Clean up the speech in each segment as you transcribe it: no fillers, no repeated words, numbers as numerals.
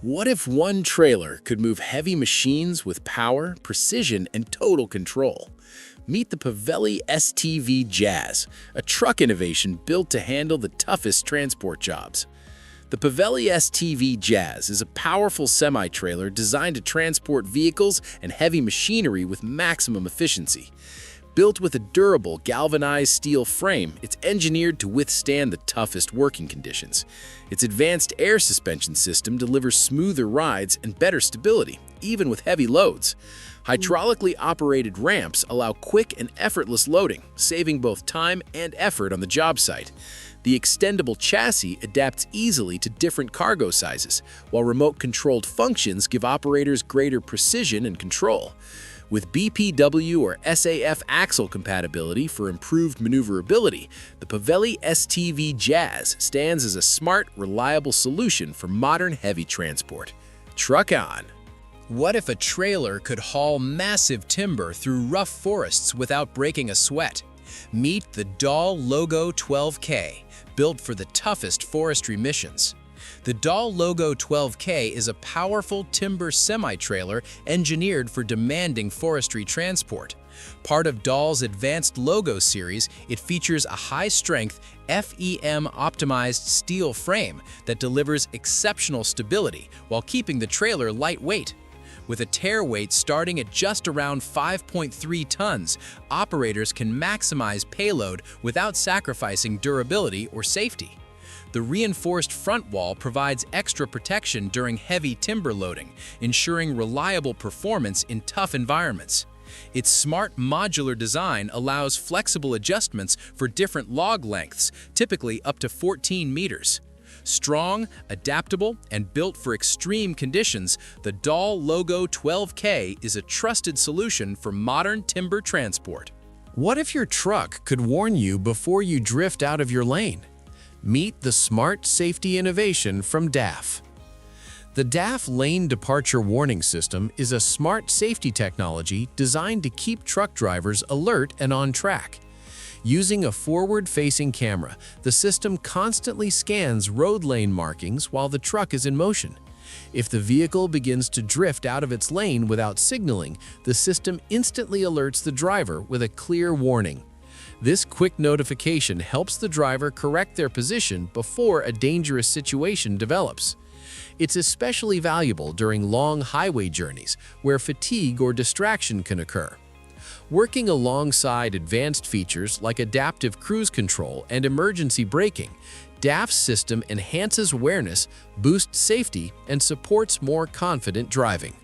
What if one trailer could move heavy machines with power, precision, and total control? Meet the Pavelli STV Jazz, a truck innovation built to handle the toughest transport jobs. The Pavelli STV Jazz is a powerful semi-trailer designed to transport vehicles and heavy machinery with maximum efficiency. Built with a durable, galvanized steel frame, it's engineered to withstand the toughest working conditions. Its advanced air suspension system delivers smoother rides and better stability, even with heavy loads. Hydraulically operated ramps allow quick and effortless loading, saving both time and effort on the job site. The extendable chassis adapts easily to different cargo sizes, while remote-controlled functions give operators greater precision and control. With BPW or SAF axle compatibility for improved maneuverability, the Pavelli STV Jazz stands as a smart, reliable solution for modern heavy transport. Truck on! What if a trailer could haul massive timber through rough forests without breaking a sweat? Meet the Dahl Logo 12K, built for the toughest forestry missions. The Dahl Logo 12K is a powerful timber semi-trailer engineered for demanding forestry transport. Part of Dahl's advanced Logo series, it features a high-strength, FEM-optimized steel frame that delivers exceptional stability while keeping the trailer lightweight. With a tare weight starting at just around 5.3 tons, operators can maximize payload without sacrificing durability or safety. The reinforced front wall provides extra protection during heavy timber loading, ensuring reliable performance in tough environments. Its smart modular design allows flexible adjustments for different log lengths, typically up to 14 meters. Strong, adaptable, and built for extreme conditions, the Dahl Logo 12K is a trusted solution for modern timber transport. What if your truck could warn you before you drift out of your lane? Meet the smart safety innovation from DAF. The DAF Lane Departure Warning System is a smart safety technology designed to keep truck drivers alert and on track. Using a forward-facing camera, the system constantly scans road lane markings while the truck is in motion. If the vehicle begins to drift out of its lane without signaling, the system instantly alerts the driver with a clear warning. This quick notification helps the driver correct their position before a dangerous situation develops. It's especially valuable during long highway journeys where fatigue or distraction can occur. Working alongside advanced features like adaptive cruise control and emergency braking, DAF's system enhances awareness, boosts safety, and supports more confident driving.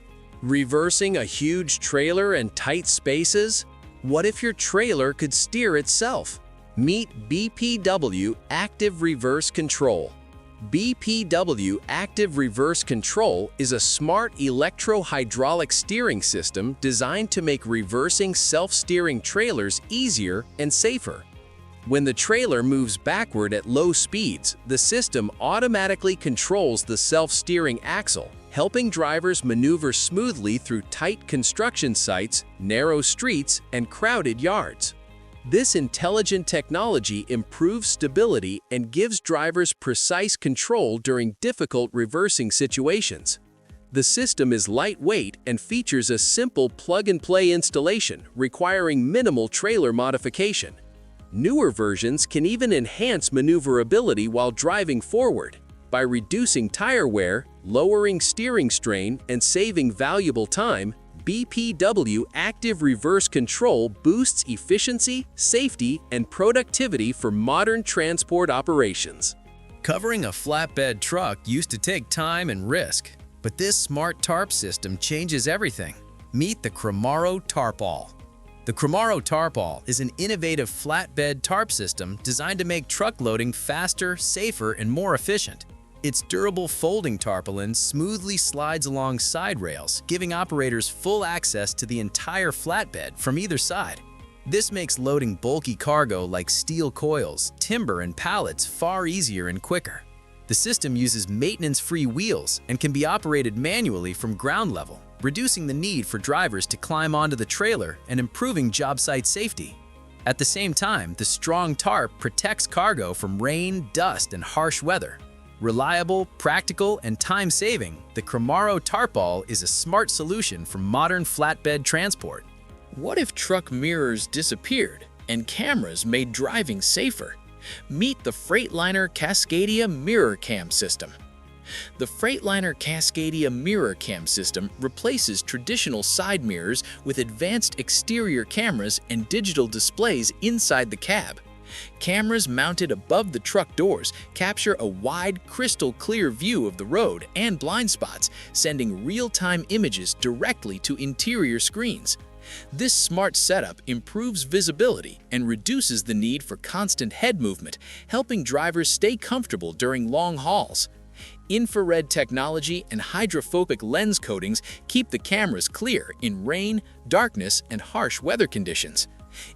Reversing a huge trailer in tight spaces? What if your trailer could steer itself? Meet BPW Active Reverse Control. BPW Active Reverse Control is a smart electro-hydraulic steering system designed to make reversing self-steering trailers easier and safer. When the trailer moves backward at low speeds, the system automatically controls the self-steering axle, helping drivers maneuver smoothly through tight construction sites, narrow streets, and crowded yards. This intelligent technology improves stability and gives drivers precise control during difficult reversing situations. The system is lightweight and features a simple plug-and-play installation requiring minimal trailer modification. Newer versions can even enhance maneuverability while driving forward. By reducing tire wear, lowering steering strain, and saving valuable time, BPW Active Reverse Control boosts efficiency, safety, and productivity for modern transport operations. Covering a flatbed truck used to take time and risk, but this smart tarp system changes everything. Meet the Cramaro Tarpaulin. The Cramaro Tarpaulin is an innovative flatbed tarp system designed to make truck loading faster, safer, and more efficient. Its durable folding tarpaulin smoothly slides along side rails, giving operators full access to the entire flatbed from either side. This makes loading bulky cargo like steel coils, timber, and pallets far easier and quicker. The system uses maintenance-free wheels and can be operated manually from ground level, reducing the need for drivers to climb onto the trailer and improving job site safety. At the same time, the strong tarp protects cargo from rain, dust, and harsh weather. Reliable, practical, and time-saving, the Cramaro Tarpaulin is a smart solution for modern flatbed transport. What if truck mirrors disappeared and cameras made driving safer? Meet the Freightliner MirrorCam system. The Freightliner MirrorCam system replaces traditional side mirrors with advanced exterior cameras and digital displays inside the cab. Cameras mounted above the truck doors capture a wide, crystal-clear view of the road and blind spots, sending real-time images directly to interior screens. This smart setup improves visibility and reduces the need for constant head movement, helping drivers stay comfortable during long hauls. Infrared technology and hydrophobic lens coatings keep the cameras clear in rain, darkness, and harsh weather conditions.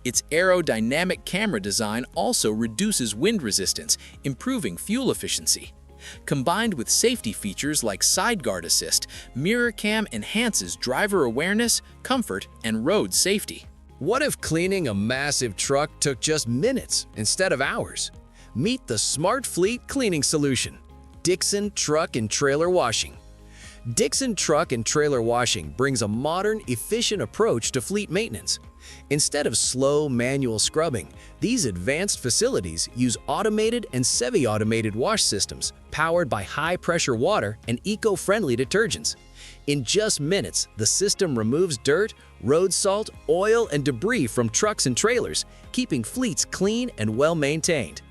Its aerodynamic camera design also reduces wind resistance, improving fuel efficiency. Combined with safety features like side guard assist, MirrorCam enhances driver awareness, comfort, and road safety. What if cleaning a massive truck took just minutes instead of hours? Meet the Smart Fleet Cleaning Solution, Dixon Truck and Trailer Washing. Dixon Truck and Trailer Washing brings a modern, efficient approach to fleet maintenance. Instead of slow, manual scrubbing, these advanced facilities use automated and semi-automated wash systems powered by high-pressure water and eco-friendly detergents. In just minutes, the system removes dirt, road salt, oil, and debris from trucks and trailers, keeping fleets clean and well-maintained.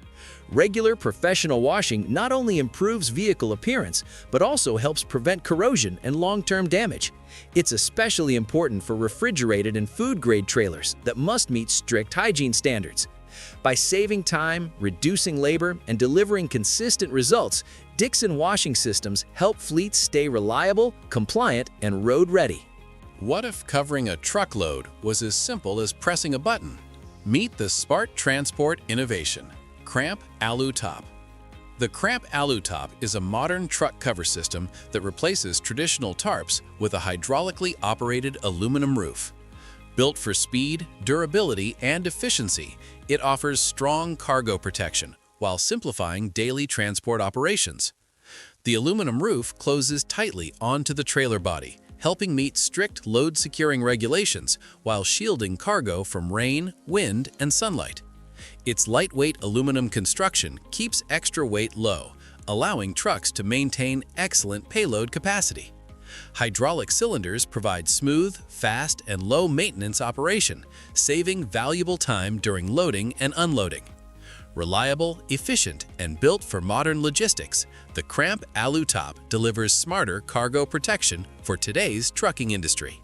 Regular professional washing not only improves vehicle appearance, but also helps prevent corrosion and long-term damage. It's especially important for refrigerated and food-grade trailers that must meet strict hygiene standards. By saving time, reducing labor, and delivering consistent results, Dixon washing systems help fleets stay reliable, compliant, and road-ready. What if covering a truckload was as simple as pressing a button? Meet the smart transport innovation, Cramaro Aloo-Top. The Cramaro Aloo-Top is a modern truck cover system that replaces traditional tarps with a hydraulically operated aluminum roof. Built for speed, durability, and efficiency, it offers strong cargo protection while simplifying daily transport operations. The aluminum roof closes tightly onto the trailer body, helping meet strict load-securing regulations while shielding cargo from rain, wind, and sunlight. Its lightweight aluminum construction keeps extra weight low, allowing trucks to maintain excellent payload capacity. Hydraulic cylinders provide smooth, fast, and low-maintenance operation, saving valuable time during loading and unloading. Reliable, efficient, and built for modern logistics, the Cramaro Aloo-Top delivers smarter cargo protection for today's trucking industry.